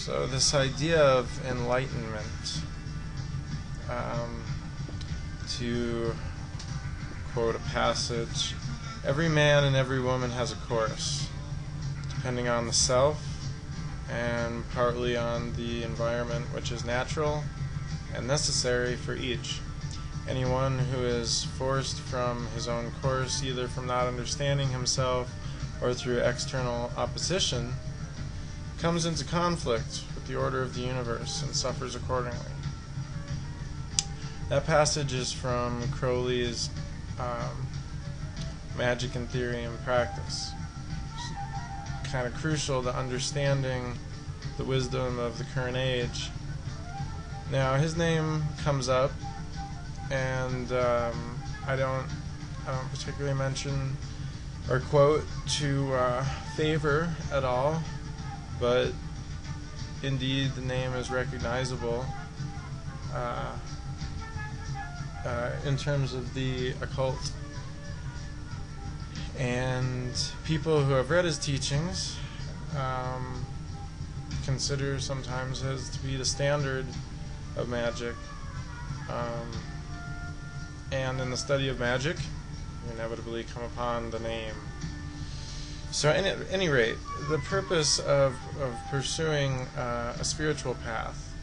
So this idea of enlightenment, to quote a passage, every man and every woman has a course, depending on the self and partly on the environment, which is natural and necessary for each. Anyone who is forced from his own course, either from not understanding himself or through external opposition, comes into conflict with the order of the universe and suffers accordingly. That passage is from Crowley's Magic in Theory and Practice. It's kind of crucial to understanding the wisdom of the current age. Now, his name comes up, and I don't particularly mention or quote to favor at all, but indeed the name is recognizable in terms of the occult. And people who have read his teachings consider sometimes his to be the standard of magic. And in the study of magic, you inevitably come upon the name. So at any rate, the purpose of pursuing a spiritual path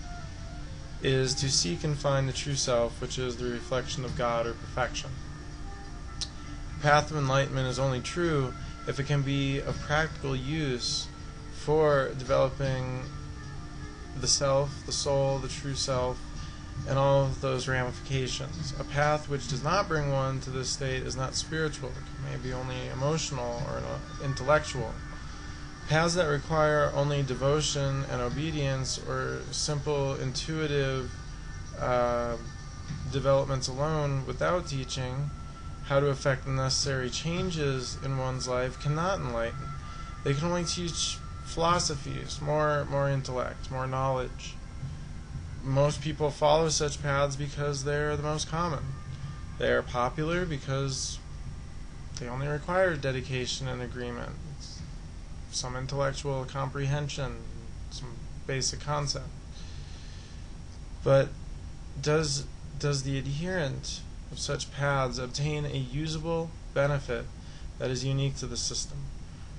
is to seek and find the true self, which is the reflection of God or perfection. The path of enlightenment is only true if it can be of practical use for developing the self, the soul, the true self, and all of those ramifications. A path which does not bring one to this state is not spiritual. It may be only emotional or intellectual. Paths that require only devotion and obedience or simple intuitive developments alone without teaching how to effect the necessary changes in one's life cannot enlighten. They can only teach philosophies, more intellect, more knowledge. Most people follow such paths because they're the most common. They are popular because they only require dedication and agreement, some intellectual comprehension, some basic concept. But does the adherent of such paths obtain a usable benefit that is unique to the system?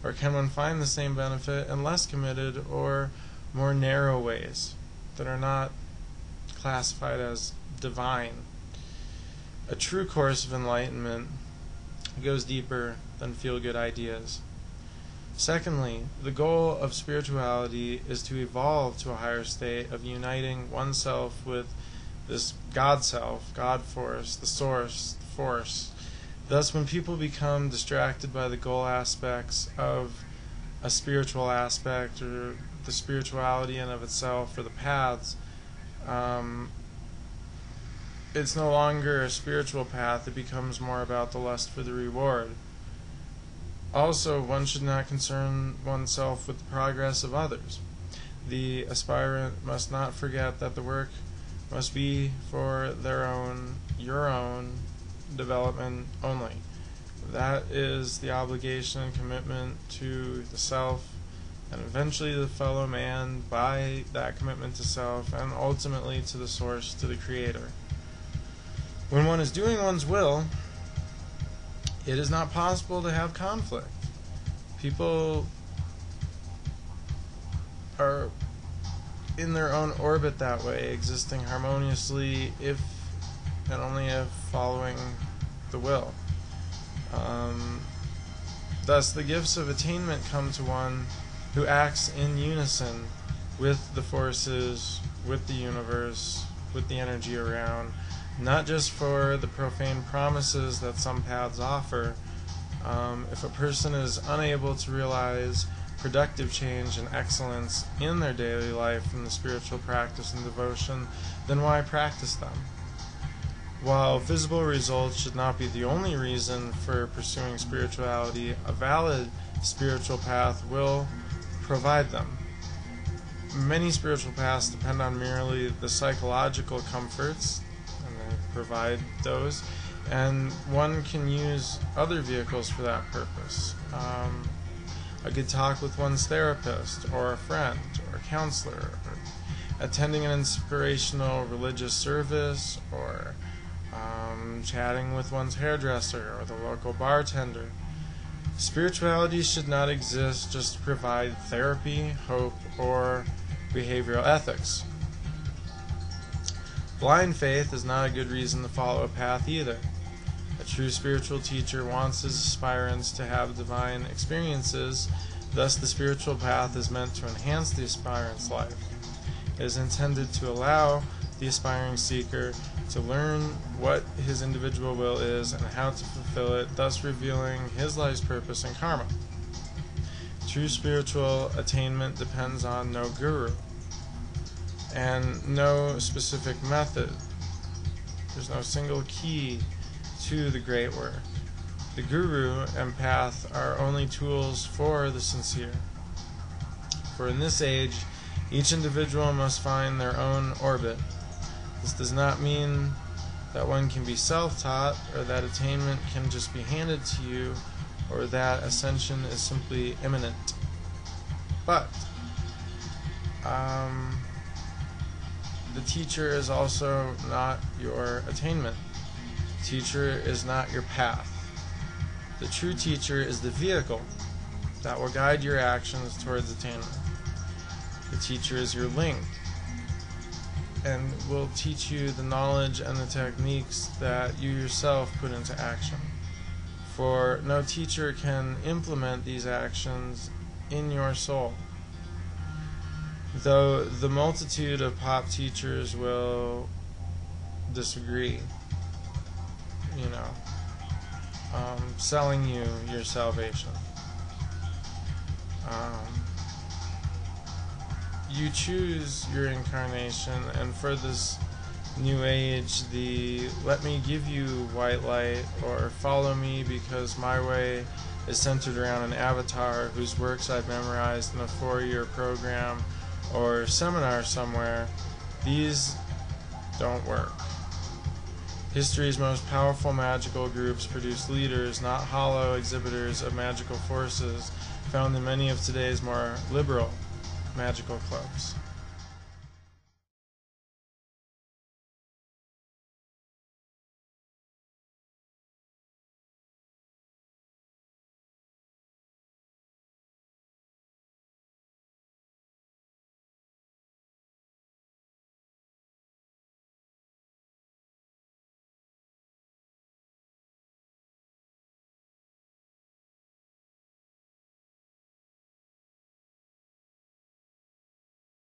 Or can one find the same benefit in less committed or more narrow ways that are not classified as divine? A true course of enlightenment goes deeper than feel-good ideas. Secondly, the goal of spirituality is to evolve to a higher state of uniting oneself with this God self, God force, the source, force. Thus, when people become distracted by the goal aspects of a spiritual aspect or the spirituality in of itself or the paths, it's no longer a spiritual path. It becomes more about the lust for the reward. Also, one should not concern oneself with the progress of others. The aspirant must not forget that the work must be for your own development only. That is the obligation and commitment to the self, and eventually the fellow man by that commitment to self, and ultimately to the source, to the creator. When one is doing one's will, it is not possible to have conflict. People are in their own orbit that way, existing harmoniously if and only if following the will. Thus, the gifts of attainment come to one who acts in unison with the forces, with the universe, with the energy around, not just for the profane promises that some paths offer. If a person is unable to realize productive change and excellence in their daily life in the spiritual practice and devotion, then why practice them? While visible results should not be the only reason for pursuing spirituality, a valid spiritual path will provide them. Many spiritual paths depend on merely the psychological comforts, and they provide those, and one can use other vehicles for that purpose. A good talk with one's therapist, or a friend, or or counselor, or attending an inspirational religious service, or chatting with one's hairdresser or the local bartender. Spirituality should not exist just to provide therapy, hope, or behavioral ethics. Blind faith is not a good reason to follow a path either. A true spiritual teacher wants his aspirants to have divine experiences, thus the spiritual path is meant to enhance the aspirant's life. It is intended to allow the aspiring seeker to learn what his individual will is and how to fulfill it, thus revealing his life's purpose and karma. True spiritual attainment depends on no guru and no specific method. There's no single key to the great work. The guru and path are only tools for the sincere. For in this age, each individual must find their own orbit. This does not mean that one can be self-taught, or that attainment can just be handed to you, or that ascension is simply imminent. But the teacher is also not your attainment. The teacher is not your path. The true teacher is the vehicle that will guide your actions towards attainment. The teacher is your link and will teach you the knowledge and the techniques that you yourself put into action. For no teacher can implement these actions in your soul. Though the multitude of pop teachers will disagree, selling you your salvation. You choose your incarnation, and for this new age, the let me give you white light, or follow me because my way is centered around an avatar whose works I've memorized in a 4-year program or seminar somewhere, these don't work. History's most powerful magical groups produce leaders, not hollow exhibitors of magical forces found in many of today's more liberal magical clubs.